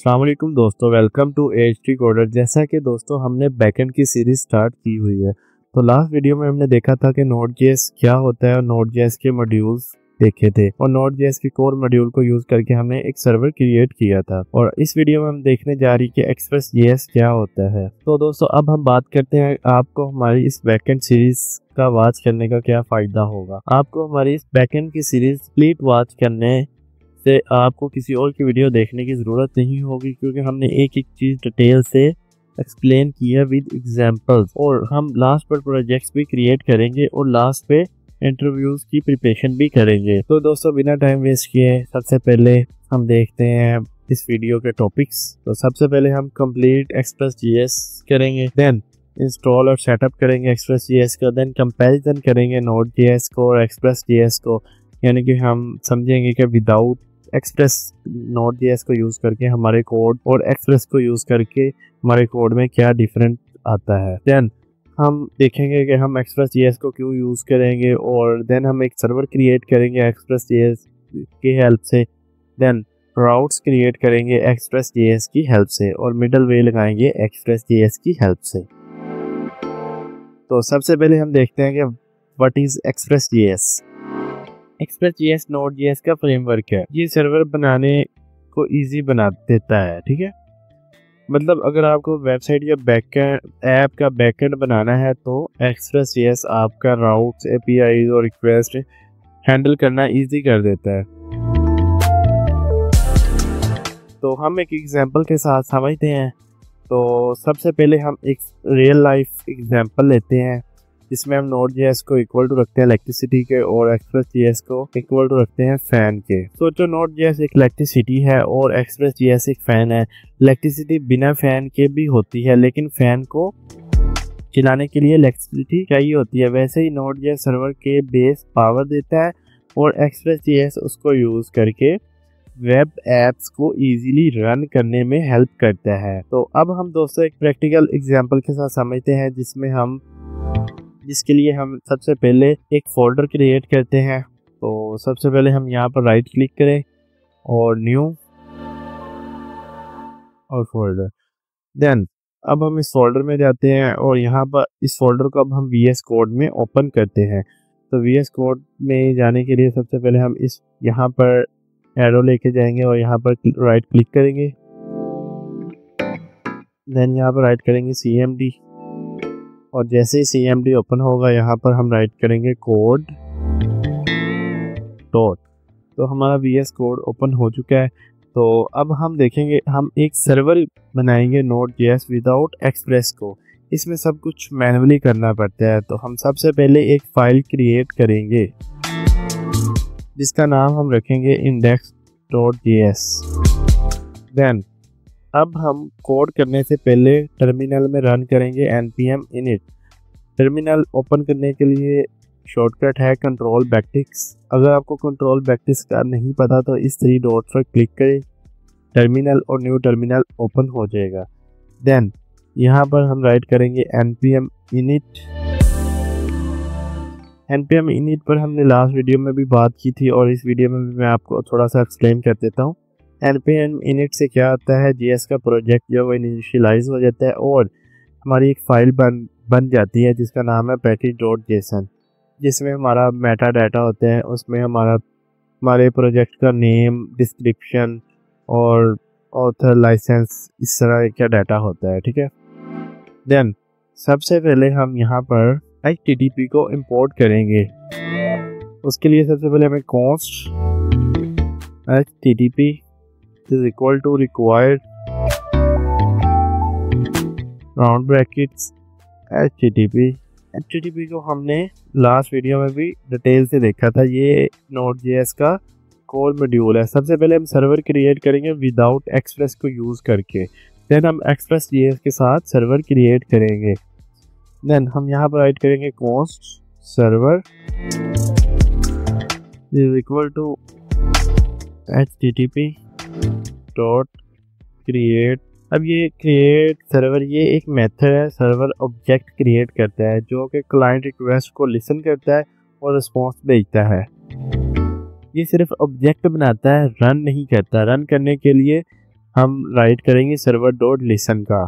अस्सलाम वालेकुम दोस्तों, वेलकम टू एचटी कोडर। जैसा कि दोस्तों हमने बैकएंड की सीरीज स्टार्ट की हुई है, तो लास्ट वीडियो में हमने देखा था कि नोड.जेएस क्या होता है और नोड.जेएस के मॉड्यूल्स देखे थे और नोड.जेएस के कोर मॉड्यूल को यूज करके हमने एक सर्वर क्रिएट किया था। और इस वीडियो में हम देखने जा रही कि एक्सप्रेस.जेएस क्या होता है। तो दोस्तों अब हम बात करते हैं आपको हमारी इस बैकएंड सीरीज का वॉच करने का क्या फायदा होगा। आपको हमारी इस बैकएंड की सीरीज कंप्लीट वॉच करने से आपको किसी और की वीडियो देखने की ज़रूरत नहीं होगी, क्योंकि हमने एक एक चीज़ डिटेल से एक्सप्लेन किया विद एग्जांपल्स। और हम लास्ट पर प्रोजेक्ट्स भी क्रिएट करेंगे और लास्ट पे इंटरव्यूज़ की प्रिपरेशन भी करेंगे। तो दोस्तों बिना टाइम वेस्ट किए सबसे पहले हम देखते हैं इस वीडियो के टॉपिक्स। तो सबसे पहले हम कंप्लीट एक्सप्रेस.जेएस करेंगे, देन इंस्टॉल और सेटअप करेंगे एक्सप्रेस.जेएस का, देन कंपैरिजन करेंगे नोड.जेएस को और एक्सप्रेस.जेएस को। यानी कि हम समझेंगे कि विदाउट एक्सप्रेस नोड.जेएस को यूज़ करके हमारे कोड और एक्सप्रेस को यूज़ करके हमारे कोड में क्या डिफरेंट आता है। देन हम देखेंगे कि हम एक्सप्रेस.जेएस को क्यों यूज़ करेंगे और देन हम एक सर्वर क्रिएट करेंगे एक्सप्रेस.जेएस की हेल्प से, देन राउट्स क्रिएट करेंगे एक्सप्रेस.जेएस की हेल्प से और मिडल वे लगाएंगे एक्सप्रेस.जेएस की हेल्प से। तो सबसे पहले हम देखते हैं कि व्हाट इज़ एक्सप्रेस.जेएस। एक्सप्रेस.जेएस नोड.जेएस का फ्रेमवर्क है। ये सर्वर बनाने को इजी बना देता है, ठीक है। मतलब अगर आपको वेबसाइट या बैकएंड ऐप का बैकएंड बनाना है तो एक्सप्रेस.जेएस आपका राउट्स, एपीआई और रिक्वेस्ट हैंडल करना इजी कर देता है। तो हम एक एग्जांपल के साथ समझते हैं। तो सबसे पहले हम एक रियल लाइफ एग्जांपल लेते हैं जिसमें हम नोड.जेएस को इक्वल टू रखते हैं इलेक्ट्रिसिटी के और एक्सप्रेस.जेएस को इक्वल टू रखते हैं फैन के। सोचो नोड.जेएस एक इलेक्ट्रिसिटी है और एक्सप्रेस.जेएस एक फैन है। इलेक्ट्रिसिटी बिना फैन के भी होती है, लेकिन फैन को चलाने के लिए इलेक्ट्रिसिटी चाहिए होती है। वैसे ही नोड.जेएस सर्वर के बेस पावर देता है और एक्सप्रेस.जेएस उसको यूज करके वेब एप्स को इजीली रन करने में हेल्प करता है। तो अब हम दोस्तों एक प्रैक्टिकल एग्जांपल के साथ समझते हैं जिसके लिए हम सबसे पहले एक फोल्डर क्रिएट करते हैं। तो सबसे पहले हम यहाँ पर राइट क्लिक करें और न्यू और फोल्डर, देन अब हम इस फोल्डर में जाते हैं और यहाँ पर इस फोल्डर को अब हम VS कोड में ओपन करते हैं। तो VS कोड में जाने के लिए सबसे पहले हम इस यहाँ पर एरो लेके जाएंगे और यहाँ पर राइट क्लिक करेंगे, देन यहाँ पर राइट करेंगे CMD और जैसे ही CMD ओपन होगा यहाँ पर हम राइट करेंगे कोड डॉट। तो हमारा VS कोड ओपन हो चुका है। तो अब हम देखेंगे हम एक सर्वर बनाएंगे नोड.जेएस विदाउट एक्सप्रेस को। इसमें सब कुछ मैन्युअली करना पड़ता है। तो हम सबसे पहले एक फाइल क्रिएट करेंगे जिसका नाम हम रखेंगे index.js। देन अब हम कोड करने से पहले टर्मिनल में रन करेंगे npm init। टर्मिनल ओपन करने के लिए शॉर्टकट है कंट्रोल बैकटिक्स। अगर आपको कंट्रोल बैकटिक्स का नहीं पता तो इस 3 डॉट पर क्लिक करें, टर्मिनल और न्यू टर्मिनल ओपन हो जाएगा। देन यहाँ पर हम राइट करेंगे npm init। npm init पर हमने लास्ट वीडियो में भी बात की थी और इस वीडियो में भी मैं आपको थोड़ा सा एक्सप्लेन कर देता हूँ। npm init से क्या आता है, जेएस का प्रोजेक्ट जो वो इनिशियलाइज हो जाता है और हमारी एक फाइल बन जाती है जिसका नाम है package.json, जिसमें हमारा मेटा डाटा होता है। उसमें हमारे प्रोजेक्ट का नेम, डिस्क्रिप्शन और ऑथर, लाइसेंस, इस तरह का डाटा होता है, ठीक है। देन सबसे पहले हम यहाँ पर HTTP को इंपोर्ट करेंगे। उसके लिए सबसे पहले हमें const HTTP is equal to required round brackets HTTP को हमने लास्ट वीडियो में भी डिटेल से देखा था। ये नोड.जेएस का कोर मॉड्यूल है। सबसे पहले हम सर्वर क्रिएट करेंगे विदाउट एक्सप्रेस को यूज़ करके, देन हम एक्सप्रेस.जेएस के साथ सर्वर क्रिएट करेंगे। देन हम यहाँ पर राइट करेंगे const server is equal to HTTP dot create. अब ये क्रिएट सर्वर ये एक मेथड है, सर्वर ऑब्जेक्ट क्रिएट करता है जो कि क्लाइंट रिक्वेस्ट को लिसन करता है और रिस्पॉन्स भेजता है। ये सिर्फ ऑब्जेक्ट बनाता है, रन नहीं करता। रन करने के लिए हम राइट करेंगे सर्वर डॉट लिसन का,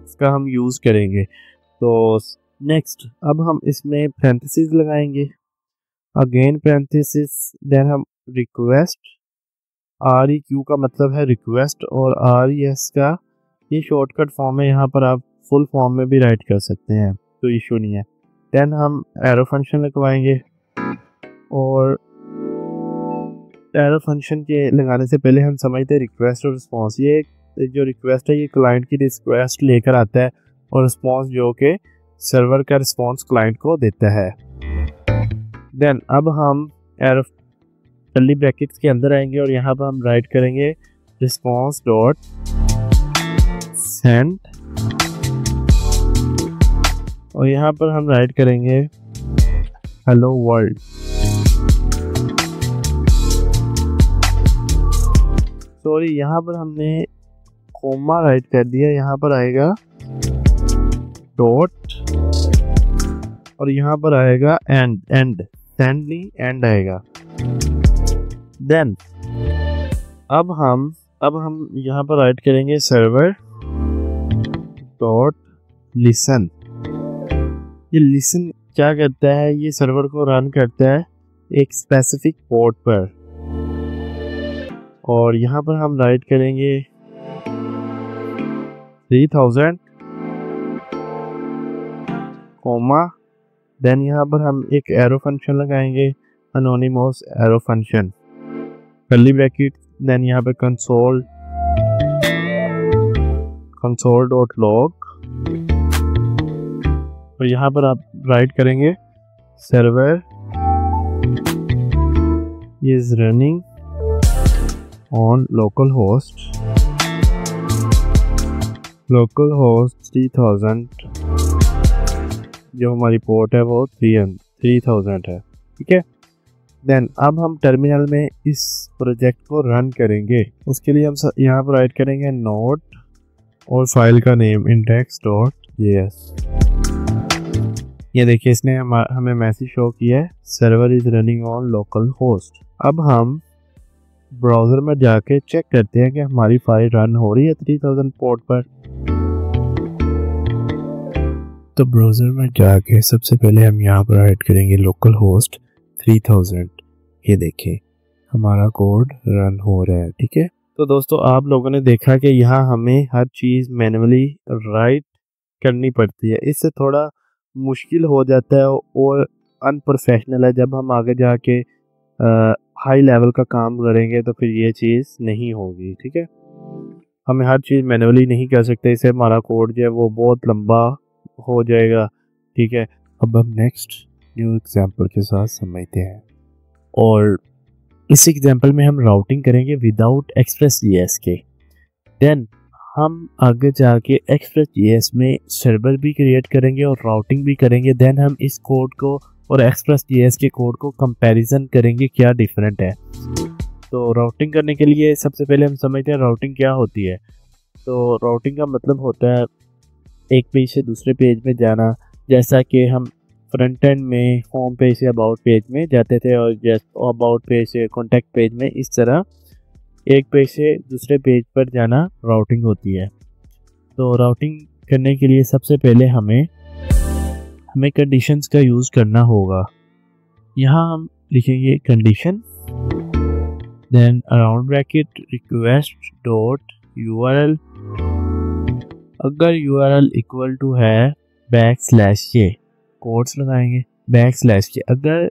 इसका हम यूज़ करेंगे। तो नेक्स्ट अब हम इसमें पैरेंथेसिस लगाएंगे, अगेन पैरेंथेसिस, देन हम रिक्वेस्ट, REQ का मतलब है रिक्वेस्ट और RES का ये शॉर्टकट फॉर्म है, यहाँ पर आप फुल फॉर्म में भी राइट कर सकते हैं, तो इशू नहीं है। देन हम एरो फंक्शन लगवाएंगे, और एरो फंक्शन के लगाने से पहले हम समझते हैं रिक्वेस्ट और रिस्पॉन्स। ये जो रिक्वेस्ट है ये क्लाइंट की रिक्वेस्ट लेकर आता है, और रिस्पॉन्स जो कि सर्वर का रिस्पॉन्स क्लाइंट को देता है। देन अब हम एरो कर्ली ब्रैकेट्स के अंदर आएंगे और यहाँ पर हम राइट करेंगे रिस्पॉन्स डॉट सेंड, और यहाँ पर हम राइट करेंगे हेलो वर्ल्ड। सॉरी, यहाँ पर हमने कोमा राइट कर दिया, यहाँ पर आएगा डॉट, और यहाँ पर आएगा एंड सेंडली एंड आएगा। देन अब हम यहाँ पर राइट करेंगे सर्वर डॉट लिसन। ये लिसन क्या करता है, ये सर्वर को रन करता है एक स्पेसिफिक पोर्ट पर, और यहाँ पर हम राइट करेंगे 3000 कोमा, देन यहाँ पर हम एक एरो फंक्शन लगाएंगे, anonymous arrow function, curly bracket, then यहाँ पे कंसोल डॉट लॉग, और यहाँ पर आप राइट करेंगे server is running on local host 3000, जो हमारी पोर्ट है वो 3000 है, ठीक है। देन अब हम टर्मिनल में इस प्रोजेक्ट को रन करेंगे, उसके लिए हम यहाँ पर राइट करेंगे नोट और फाइल का नेम index.js। ये देखिए इसने हमें मैसेज शो किया है server is running on local host. अब हम ब्राउज़र में जाके चेक करते हैं कि हमारी फाइल रन हो रही है 3000 पोर्ट पर। तो ब्राउज़र में जाके सबसे पहले हम यहाँ पर राइट करेंगे लोकल होस्ट 3000। ये देखिए हमारा कोड रन हो रहा है, ठीक है। तो दोस्तों आप लोगों ने देखा कि यहाँ हमें हर चीज़ मैन्युअली राइट करनी पड़ती है, इससे थोड़ा मुश्किल हो जाता है और अनप्रोफेशनल है। जब हम आगे जाके हाई लेवल का काम करेंगे तो फिर ये चीज़ नहीं होगी, ठीक है। हमें हर चीज़ मैन्युअली नहीं कर सकते, इससे हमारा कोड जो है वो बहुत लंबा हो जाएगा, ठीक है। अब हम नेक्स्ट न्यू एग्जांपल के साथ समझते हैं, और इस एग्जांपल में हम राउटिंग करेंगे विदाउट एक्सप्रेस.js के। देन हम आगे जाके एक्सप्रेस.js में सर्वर भी क्रिएट करेंगे और राउटिंग भी करेंगे। देन हम इस कोड को और एक्सप्रेस.js के कोड को कंपैरिजन करेंगे क्या डिफरेंट है। तो राउटिंग करने के लिए सबसे पहले हम समझते हैं राउटिंग क्या होती है। तो राउटिंग का मतलब होता है एक पेज से दूसरे पेज में जाना, जैसा कि हम फ्रंट एंड में home page say about page में जाते थे और अबाउट पेज से कॉन्टैक्ट पेज में, इस तरह एक पेज से दूसरे पेज पर जाना राउटिंग होती है। तो राउटिंग करने के लिए सबसे पहले हमें कंडीशंस का यूज़ करना होगा। यहाँ हम लिखेंगे condition, then around bracket request dot URL, अगर URL इक्वल टू है \k, कोट्स लगाएंगे \k। अगर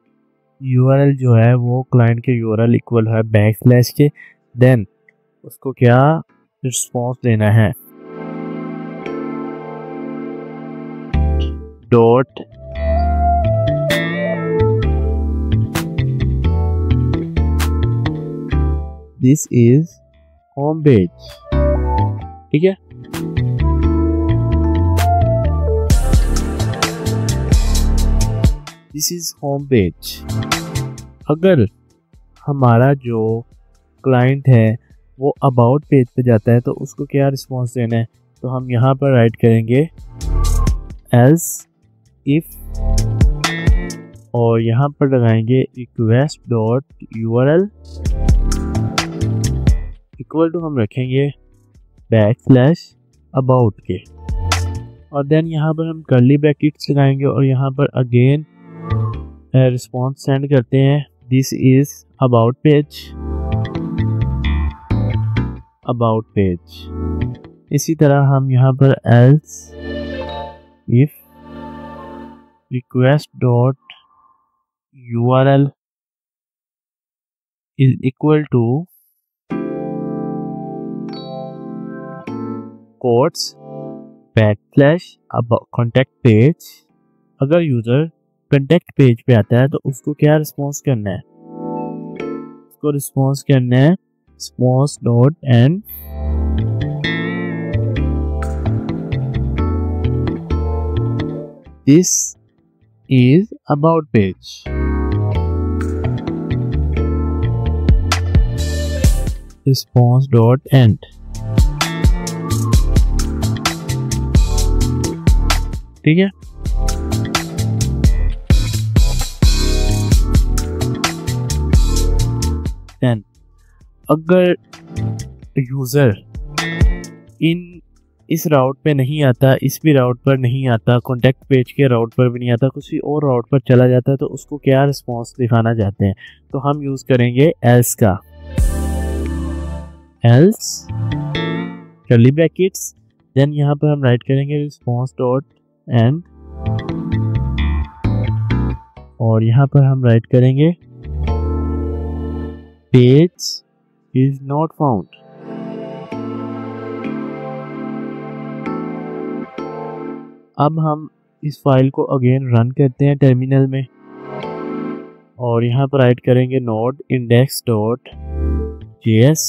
URL जो है वो क्लाइंट के URL इक्वल है \k, देन उसको क्या रिस्पॉन्स देना है, dot this is home page, ठीक है। This is home page. अगर हमारा जो क्लाइंट है वो अबाउट पेज पे जाता है तो उसको क्या रिस्पॉन्स देना है, तो हम यहाँ पर राइट करेंगे एल्स इफ, और यहाँ पर लगाएंगे request dot URL equal to हम रखेंगे बैकस्लैश अबाउट के, और देन यहाँ पर हम कर्ली ब्रैकेट्स लगाएंगे और यहाँ पर अगेन रिस्पॉन्स सेंड करते हैं, this is about page, about page. इसी तरह हम यहाँ पर else if request dot URL is equal to quotes backslash contact page. अगर यूजर कॉन्टेक्ट पेज पे आता है तो उसको क्या रिस्पॉन्स करना है, उसको रिस्पॉन्स करना है response dot end this is about page। response dot end, ठीक है। Then अगर यूज़र इस राउट पे नहीं आता, इस भी राउट पर नहीं आता, कॉन्टेक्ट पेज के राउट पर भी नहीं आता, किसी और राउट पर चला जाता है, तो उसको क्या रिस्पॉन्स दिखाना चाहते हैं, तो हम यूज़ करेंगे एल्स का, एल्स कर्ली ब्रैकेट्स, देन यहाँ पर हम राइट करेंगे रिस्पॉन्स डॉट एंड, और यहाँ पर हम राइट करेंगे पेज is not found। अब हम इस फाइल को अगेन रन करते हैं टर्मिनल में, और यहाँ पर राइट करेंगे नोड इंडेक्स डॉट JS,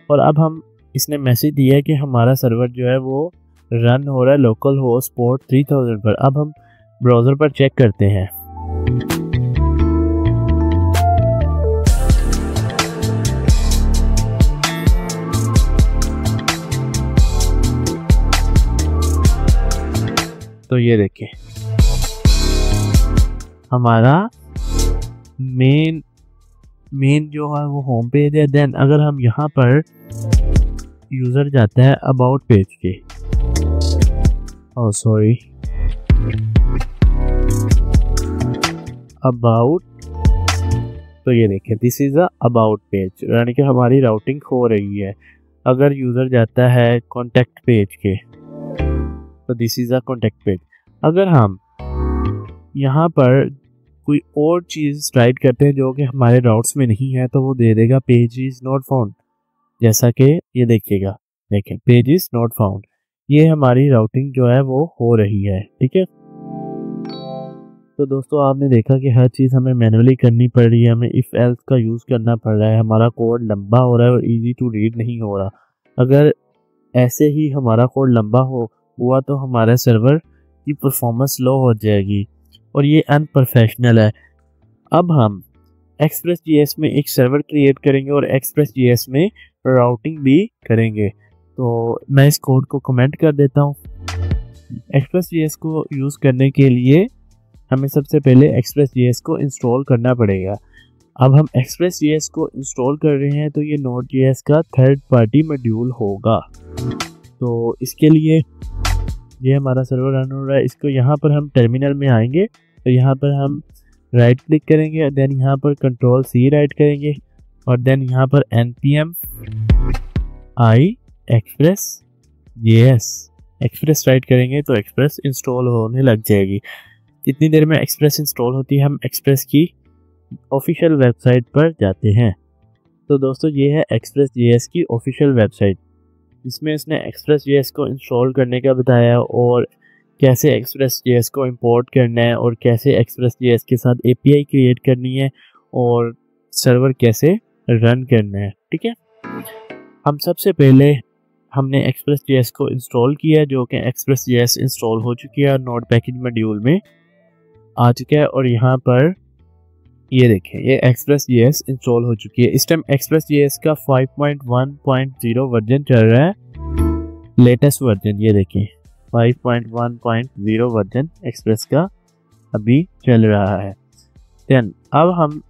और अब हम इसने मैसेज दिया है कि हमारा सर्वर जो है वो रन हो रहा है लोकल होस्ट पोर्ट 3000 पर। अब हम ब्राउज़र पर चेक करते हैं, तो ये देखिए हमारा मेन जो है वो होम पेज है। देन अगर हम यहाँ पर यूज़र जाता है अबाउट पेज के, सॉरी अबाउट, तो ये देखिए this is a about page, यानी कि हमारी राउटिंग हो रही है। अगर यूज़र जाता है कॉन्टेक्ट पेज के तो this is a contact page. अगर हम यहाँ पर कोई और चीज़ राइट करते हैं जो कि हमारे राउट्स में नहीं है, तो वो दे देगा पेज इज़ नॉट फाउंड, जैसा कि ये देखिएगा, देखें पेज इज़ नॉट फाउंड, ये हमारी राउटिंग जो है वो हो रही है, ठीक है। तो दोस्तों आपने देखा कि हर चीज़ हमें मैनुअली करनी पड़ रही है, हमें इफ़ एल्स का यूज़ करना पड़ रहा है, हमारा कोड लंबा हो रहा है और इजी टू रीड नहीं हो रहा। अगर ऐसे ही हमारा कोड लंबा हुआ तो हमारे सर्वर की परफॉर्मेंस लो हो जाएगी और ये अनप्रोफेशनल है। अब हम एक्सप्रेस.js में एक सर्वर क्रिएट करेंगे और एक्सप्रेस.js में राउटिंग भी करेंगे। तो मैं इस कोड को कमेंट कर देता हूँ। एक्सप्रेस.js को यूज़ करने के लिए हमें सबसे पहले एक्सप्रेस.js को इंस्टॉल करना पड़ेगा। अब हम एक्सप्रेस.js को इंस्टॉल कर रहे हैं तो ये Node.js का थर्ड पार्टी मॉड्यूल होगा। तो इसके लिए ये हमारा सर्वर रन हो रहा है, इसको यहाँ पर हम टर्मिनल में आएंगे तो यहाँ पर हम राइट क्लिक करेंगे, देन यहाँ पर Ctrl+C राइट करेंगे और देन यहाँ पर npm i express.js express right करेंगे तो एक्सप्रेस इंस्टॉल होने लग जाएगी। इतनी देर में एक्सप्रेस इंस्टॉल होती है, हम एक्सप्रेस की ऑफिशियल वेबसाइट पर जाते हैं। तो दोस्तों ये है एक्सप्रेस.js की ऑफिशियल वेबसाइट, इसमें इसने एक्सप्रेस.js को इंस्टॉल करने का बताया और कैसे एक्सप्रेस.js को इंपोर्ट करना है और कैसे एक्सप्रेस.js के साथ API क्रिएट करनी है और सर्वर कैसे रन करना है। ठीक है, हम सबसे पहले हमने एक्सप्रेस.js को इंस्टॉल किया जो कि एक्सप्रेस.js इंस्टॉल हो चुकी है और नोड पैकेज मॉड्यूल में आ चुका है और यहाँ पर ये देखें ये एक्सप्रेस.js इंस्टॉल हो चुकी है। इस टाइम एक्सप्रेस.js का 5.1.0 वर्जन चल रहा है, लेटेस्ट वर्जन ये देखें 5.1.0 वर्जन एक्सप्रेस का अभी चल रहा है। देन अब हम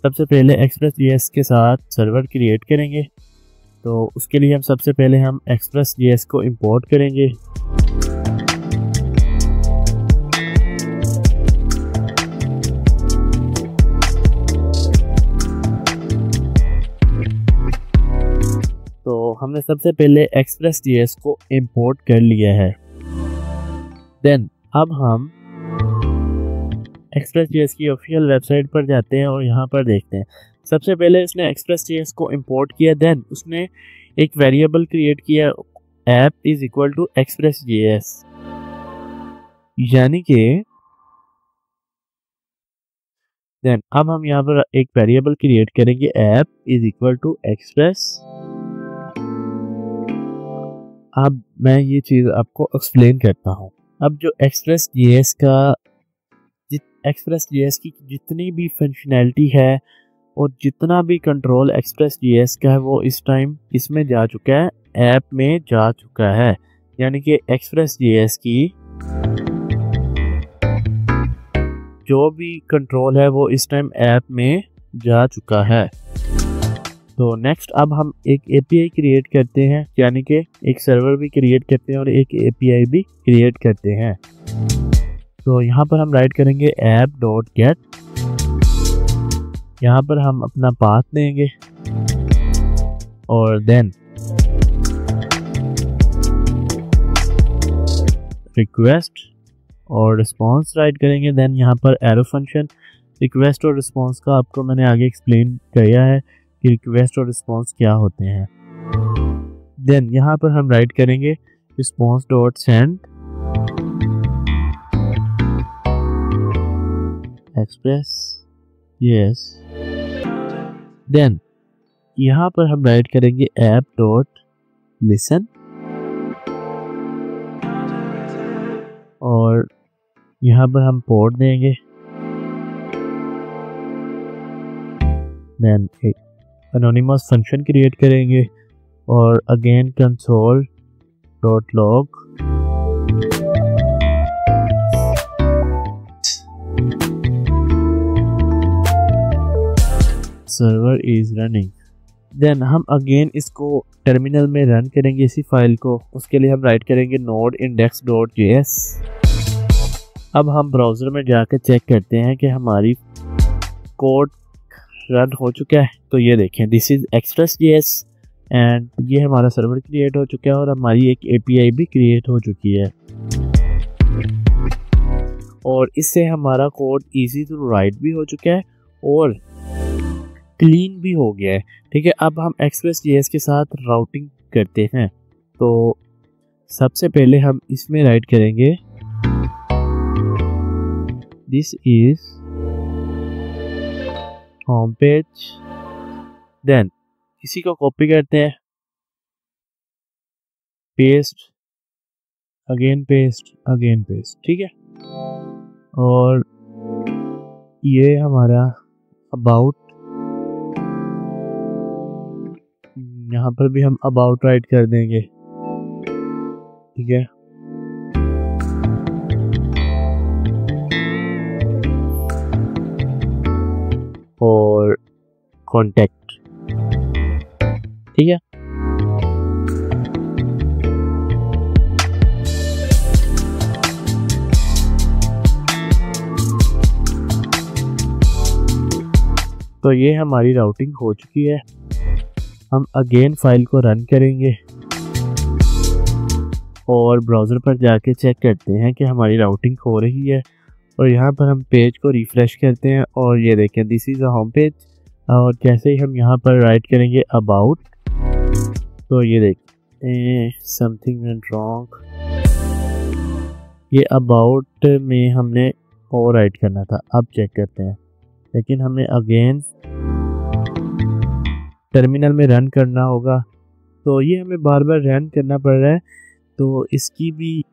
सबसे पहले एक्सप्रेस.js के साथ सर्वर क्रिएट करेंगे। तो उसके लिए सबसे पहले हम एक्सप्रेस.js को इंपोर्ट करेंगे। तो हमने सबसे पहले एक्सप्रेस.js को इंपोर्ट कर लिया है। देन अब हम एक्सप्रेस.js की ऑफिशियल वेबसाइट पर जाते हैं और यहाँ पर देखते हैं। सबसे पहले उसने एक्सप्रेस.js को इंपोर्ट किया, देन उसने एक वेरिएबल क्रिएट किया ऐप इज इक्वल टू एक्सप्रेस.js, यानी कि देन अब हम यहाँ पर एक वेरिएबल क्रिएट करेंगे app is equal to express. अब मैं ये चीज़ आपको एक्सप्लेन करता हूँ। अब जो एक्सप्रेस.js की जितनी भी फंक्शनैलिटी है और जितना भी कंट्रोल एक्सप्रेस.js का है वो इस टाइम इसमें जा चुका है, ऐप में जा चुका है। यानी कि एक्सप्रेस.js की जो भी कंट्रोल है वो इस टाइम ऐप में जा चुका है। तो नेक्स्ट अब हम एक API क्रिएट करते हैं, यानी कि एक सर्वर भी क्रिएट करते हैं और एक API भी क्रिएट करते हैं। तो यहाँ पर हम राइट करेंगे app.get, यहाँ पर हम अपना पाथ देंगे और देन रिक्वेस्ट और रिस्पॉन्स राइट करेंगे। देन यहाँ पर एरो फंक्शन, रिक्वेस्ट और रिस्पॉन्स का आपको मैंने आगे एक्सप्लेन किया है कि रिक्वेस्ट और रिस्पॉन्स क्या होते हैं। देन यहाँ पर हम राइट करेंगे response.send एक्सप्रेस यस। देन यहाँ पर हम राइट करेंगे app.listen और यहाँ पर हम पोर्ट देंगे। देन एक एनोनिमस फंक्शन क्रिएट करेंगे और again console.log server is running. Then हम अगेन इसको टर्मिनल में रन करेंगे इसी फाइल को। उसके लिए हम राइट करेंगे node index.js। अब हम ब्राउज़र में जाकर चेक करते हैं कि हमारी कोड रन हो चुका है। तो ये देखें, दिस इज एक्सप्रेस.js एंड ये हमारा सर्वर क्रिएट हो चुका है और हमारी एक API भी क्रिएट हो चुकी है और इससे हमारा कोड इजी टू राइट भी हो चुका है और क्लीन भी हो गया है। ठीक है, अब हम एक्सप्रेस.js के साथ राउटिंग करते हैं। तो सबसे पहले हम इसमें राइट करेंगे this is home page. Then इसी को कॉपी करते हैं, paste again paste again paste. ठीक है, और ये हमारा अबाउट, यहाँ पर भी हम अबाउट राइट कर देंगे। ठीक है, और कॉन्टेक्ट। ठीक है, तो ये हमारी राउटिंग हो चुकी है। हम अगेन फाइल को रन करेंगे और ब्राउज़र पर जाके चेक करते हैं कि हमारी राउटिंग हो रही है और यहाँ पर हम पेज को रिफ़्रेश करते हैं और ये देखें this is a home page. और जैसे ही हम यहाँ पर राइट करेंगे अबाउट, तो ये देखें समथिंग वेंट रॉन्ग। ये अबाउट में हमने और राइट करना था, अब चेक करते हैं, लेकिन हमें अगेन टर्मिनल में रन करना होगा। तो ये हमें बार बार रन करना पड़ रहा है। तो इसकी भी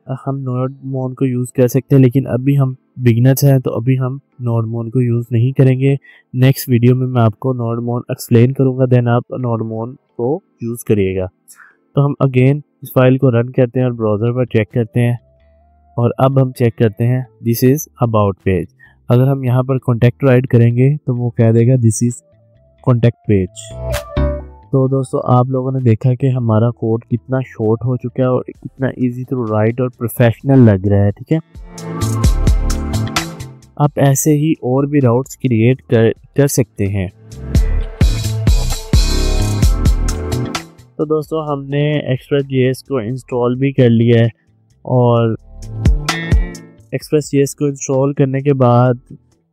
हम नोडमोन को यूज़ कर सकते हैं, लेकिन अभी हम बिगिनर्स हैं तो अभी हम नोडमोन को यूज़ नहीं करेंगे। नेक्स्ट वीडियो में मैं आपको नोडमोन एक्सप्लेन करूँगा, देन आप नोडमोन को यूज़ करिएगा। तो हम अगेन इस फाइल को रन करते हैं और ब्राउज़र पर चेक करते हैं और अब हम चेक करते हैं दिस इज़ अबाउट पेज। अगर हम यहाँ पर कॉन्टैक्ट राइट करेंगे तो वो कह देगा दिस इज कॉन्टैक्ट पेज। तो दोस्तों आप लोगों ने देखा कि हमारा कोड कितना शॉर्ट हो चुका है और कितना इजी टू राइट और प्रोफेशनल लग रहा है, ठीक है। आप ऐसे ही और भी राउट्स क्रिएट कर सकते हैं। तो दोस्तों हमने एक्सप्रेस.js को इंस्टॉल भी कर लिया है और एक्सप्रेस.js को इंस्टॉल करने के बाद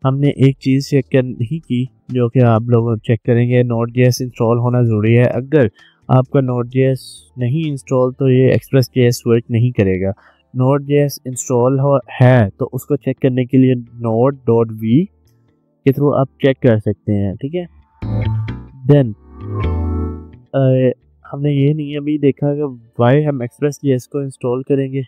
हमने एक चीज़ चेक करनी की, जो कि आप लोग चेक करेंगे, Node.js इंस्टॉल होना ज़रूरी है। अगर आपका Node.js नहीं इंस्टॉल तो ये एक्सप्रेस.js वर्क नहीं करेगा। Node.js इंस्टॉल है तो उसको चेक करने के लिए node.v के थ्रू आप चेक कर सकते हैं, ठीक है। देन हमने ये नहीं अभी देखा कि वाई हम एक्सप्रेस.js को इंस्टॉल करेंगे।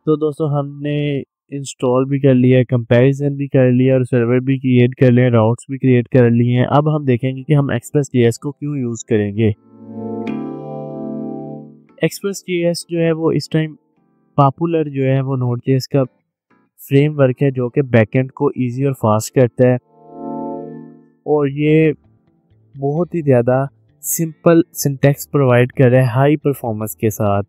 तो दोस्तों हमने इंस्टॉल भी कर लिया है, कंपैरिजन भी कर लिया और सर्वर भी क्रिएट कर लिए, राउट्स भी क्रिएट कर लिए हैं। अब हम देखेंगे कि हम एक्सप्रेस.js को क्यों यूज़ करेंगे। एक्सप्रेस.js जो है वो इस टाइम पॉपुलर जो है वो Node.js का फ्रेमवर्क है, जो कि बैकएंड को इजी और फास्ट करता है और ये बहुत ही ज़्यादा सिंपल सिंटैक्स प्रोवाइड कर रहा है हाई परफॉर्मेंस के साथ।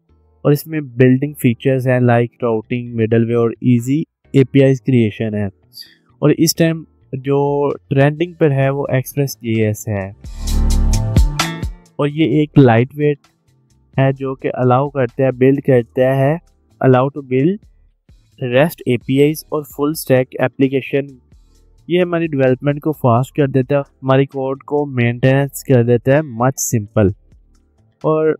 और इसमें बिल्डिंग फीचर्स हैं लाइक राउटिंग, मिडलवेयर और इजी APIs क्रिएशन है। और इस टाइम जो ट्रेंडिंग पर है वो एक्सप्रेस.js है और ये एक लाइट वेट है जो कि अलाउ करता है, बिल्ड करता है, allow to build rest APIs और फुल स्टैक एप्लीकेशन। ये हमारी डेवलपमेंट को फास्ट कर देता है, हमारी कोड को मेंटेनेंस कर देता है मच सिंपल, और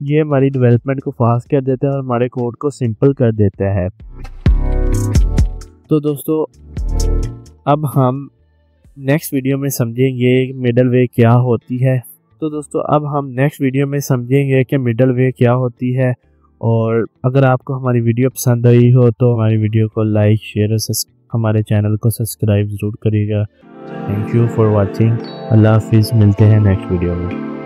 ये हमारी डेवलपमेंट को फास्ट कर देता है और हमारे कोड को सिंपल कर देता है। तो दोस्तों अब हम नेक्स्ट वीडियो में समझेंगे मिडलवेयर क्या होती है। क्या होती है। और अगर आपको हमारी वीडियो पसंद आई हो तो हमारी वीडियो को लाइक, शेयर और हमारे चैनल को सब्सक्राइब ज़रूर करिएगा। Thank you for watching. अल्लाह हाफिज़, मिलते हैं नेक्स्ट वीडियो में।